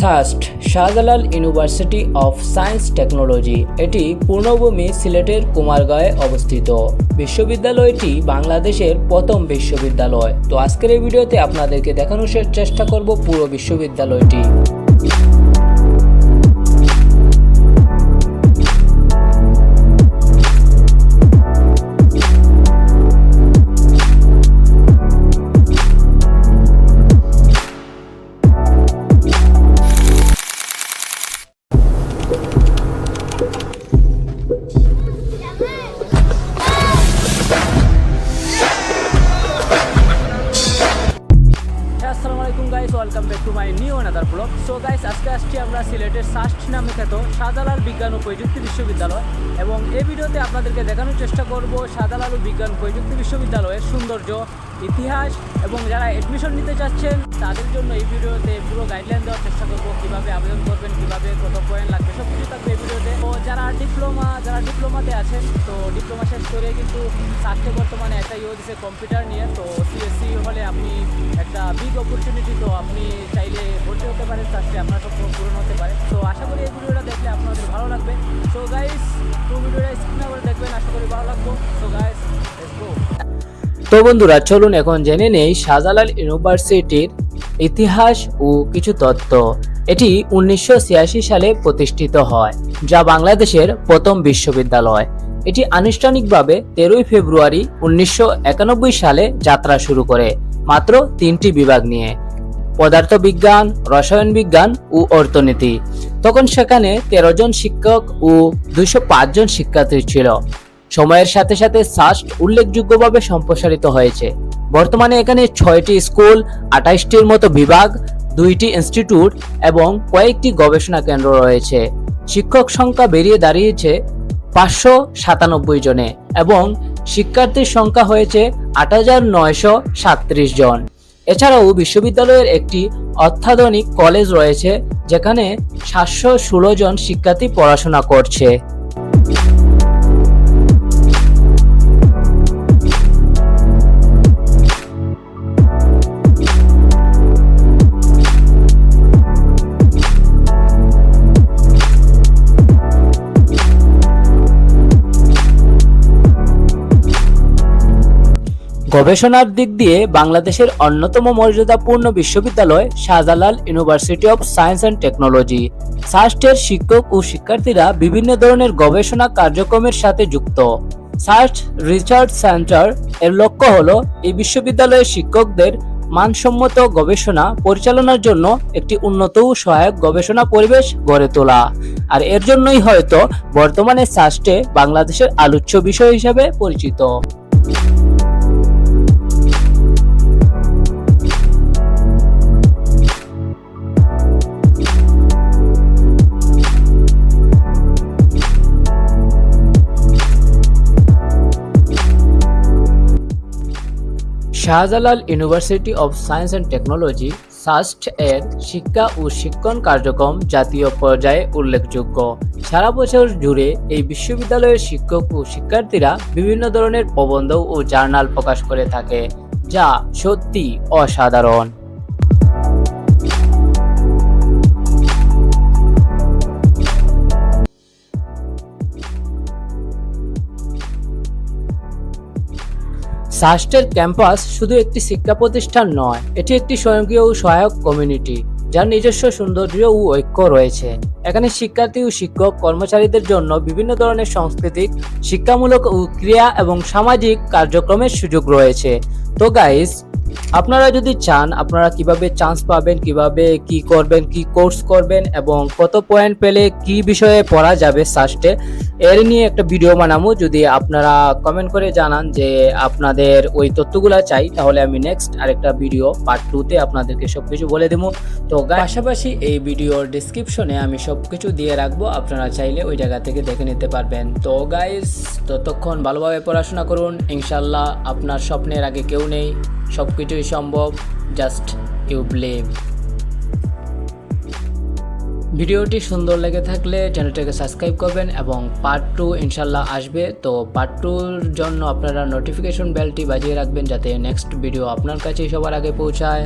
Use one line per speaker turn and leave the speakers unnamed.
SUST Shahjalal university of science technology এটি পূর্ণভূমি সিলেটের কুমারগাঁয়ে অবস্থিত। বিশ্ববিদ্যালয়টি বাংলাদেশের প্রথম বিশ্ববিদ্যালয়। তো আজকের এই ভিডিওতে আপনাদেরকে দেখানোর চেষ্টা করব পুরো বিশ্ববিদ্যালয়টি। Welcome back to my new another blog. So guys, আজকে আসছি আমরা সিলেটের সাস্ট নামে খ্যাত শাহজালাল বিজ্ঞান ও প্রযুক্তি বিশ্ববিদ্যালয়, এবং এই ভিডিওতে আপনাদেরকে দেখানোর চেষ্টা করব শাহজালাল বিজ্ঞান প্রযুক্তি বিশ্ববিদ্যালয়ের সৌন্দর্য, ইতিহাস, এবং যারা অ্যাডমিশন নিতে চাচ্ছেন তাদের জন্য এই ভিডিওতে পুরো গাইডলাইন দেওয়ার চেষ্টা করব, কীভাবে আবেদন করবেন, কীভাবে কত পয়েন্ট লাগবে, সব কিছু থাকবে এই ভিডিওতে। তো যারা ডিপ্লোমাতে আছেন, তো ডিপ্লোমা শেষ করে কিন্তু সাস্টে বর্তমানে একটা দিচ্ছে কম্পিউটার নিয়ে। তো সিএসসি হলে আপনি একটা বিগ অপরচুনিটি, তো আপনি চাইলে ভর্তি হতে পারেন সাস্টে, আপনার সব পূরণ হতে পারে। তো আশা করি এই ভিডিওটা দেখলে আপনাদের ভালো লাগবে। সো গাইস, ভিডিওটা স্ক্রিন করে দেখবেন, আশা করি ভালো লাগবে। So guys, let's go. তো বন্ধুরা, চলুন এখন জেনে নেই শাহজালাল ইউনিভার্সিটির ইতিহাস ও কিছু তথ্য। এটি 1986 সালে প্রতিষ্ঠিত হয়, যা বাংলাদেশের প্রথম বিশ্ববিদ্যালয়। এটি আনুষ্ঠানিকভাবে 13 ফেব্রুয়ারি 1991 সালে যাত্রা শুরু করে, মাত্র 3টি বিভাগ নিয়ে: পদার্থবিজ্ঞান, রসায়ন বিজ্ঞান ও অর্থনীতি। তখন সেখানে 13 জন শিক্ষক ও 205 জন শিক্ষার্থী ছিল। সময়ের সাথে সাথে সাস্ট উল্লেখযোগ্যভাবে সম্প্রসারিত হয়েছে। বর্তমানে এখানে 6টি স্কুল, 28টির মতো বিভাগ, 2টি ইনস্টিটিউট এবং কয়েকটি গবেষণা কেন্দ্র রয়েছে। শিক্ষক সংখ্যা বেরিয়ে দাঁড়িয়েছে 597 জনে, এবং শিক্ষার্থীর সংখ্যা হয়েছে 8937 জন। এছাড়াও বিশ্ববিদ্যালয়ের একটি অত্যাধুনিক কলেজ রয়েছে, যেখানে 716 জন শিক্ষার্থী পড়াশোনা করছে। গবেষণার দিক দিয়ে বাংলাদেশের অন্যতম মর্যাদাপূর্ণ বিশ্ববিদ্যালয় Shahjalal university of science and technology. সাস্টের শিক্ষক ও শিক্ষার্থীরা বিভিন্ন ধরনের গবেষণা কার্যক্রমের সাথে যুক্ত। সাস্ট রিসার্চ সেন্টার এর লক্ষ্য হলো এই বিশ্ববিদ্যালয়ের শিক্ষকদের মানসম্মত গবেষণা পরিচালনার জন্য একটি উন্নত ও সহায়ক গবেষণা পরিবেশ গড়ে তোলা। আর এর জন্যই হয়তো বর্তমানে সাস্টে বাংলাদেশের আলোচ্য বিষয় হিসেবে পরিচিত। Shahjalal university of science and technology SUST এর শিক্ষা ও শিক্ষণ কার্যক্রম জাতীয় পর্যায়ে উল্লেখযোগ্য। সারা বছর জুড়ে এই বিশ্ববিদ্যালয়ের শিক্ষক ও শিক্ষার্থীরা বিভিন্ন ধরনের প্রবন্ধ ও জার্নাল প্রকাশ করে থাকে, যা সত্যি অসাধারণ। সাস্টের ক্যাম্পাস শুধু একটি শিক্ষা প্রতিষ্ঠান নয়, এটি একটি স্বয়ংক্রিয় ও সহায়ক কমিউনিটি, যার নিজস্ব সৌন্দর্য ও ঐক্য রয়েছে। এখানে শিক্ষার্থী ও শিক্ষক কর্মচারীদের জন্য বিভিন্ন ধরনের সাংস্কৃতিক, শিক্ষামূলক ও ক্রিয়া এবং সামাজিক কার্যক্রমের সুযোগ রয়েছে। তো গাইস, আপনারা যদি চান আপনারা কিভাবে চান্স পাবেন, কিভাবে কি করবেন, কি কোর্স করবেন এবং কত পয়েন্ট পেলে কি বিষয়ে পড়া যাবে সাস্টে, এর নিয়ে একটা ভিডিও বানাবো। যদি আপনারা কমেন্ট করে জানান যে আপনাদের ওই তথ্যগুলো চাই, তাহলে আমি নেক্সট আরেকটা ভিডিও পার্ট 2তে আপনাদেরকে সবকিছু বলে দেবো। তো পাশাপাশি এই ভিডিওর ডেসক্রিপশনে আমি সবকিছু দিয়ে রাখবো, আপনারা চাইলে ওই জায়গা থেকে দেখে নিতে পারবেন। তো গাইস, ততক্ষণ ভালোভাবে পড়াশোনা করুন। ইনশাল্লাহ আপনার স্বপ্নের আগে কেউ নেই, সবকিছুই সম্ভব, জাস্ট ইউ বিলিভ। ভিডিওটি সুন্দর লেগে থাকলে চ্যানেলটাকে সাবস্ক্রাইব করবেন, এবং পার্ট 2 ইনশাল্লাহ আসবে। তো পার্ট 2-র জন্য আপনারা নোটিফিকেশন বেলটি বাজিয়ে রাখবেন, যাতে নেক্সট ভিডিও আপনার কাছে সবার আগে পৌঁছায়।